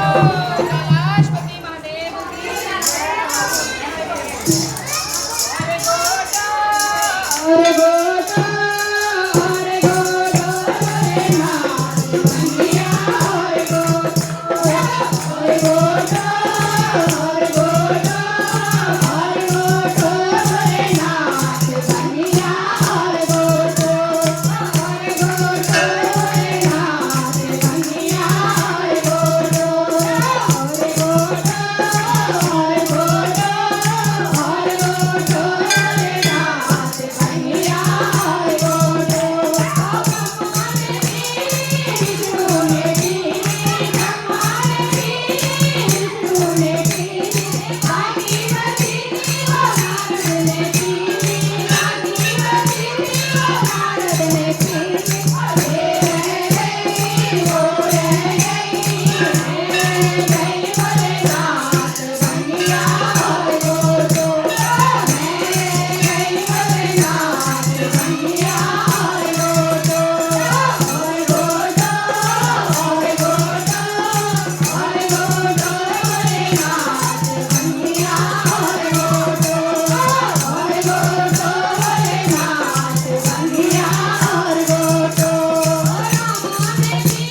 कैलाशपति महादेव की अरे गोटा अरे गोटा रे नाथ कन्हैया अरे गोटा अरे गोटा अरे गोटा अरे गोटा रे नाथ कन्हैया अरे गोटा अरे गोटा रे नाथ कन्हैया अरे गोटा अरे गोटा अरे गोटा अरे गोटा रे नाथ कन्हैया अरे गोटा सुने की हमारे सुने की आदि बदी भारत ने की आदि बदी भारत ने की रे हो रे जय भोलेनाथ कन्हैया अरे गोटा जय भोलेनाथ कन्हैया अरे गोटा अरे गोटा अरे गोटा अरे गोटा भोलेनाथ कन्हैया अरे गोटा अरे गोटा भोलेनाथ कन्हैया अरे गोटा राम ने की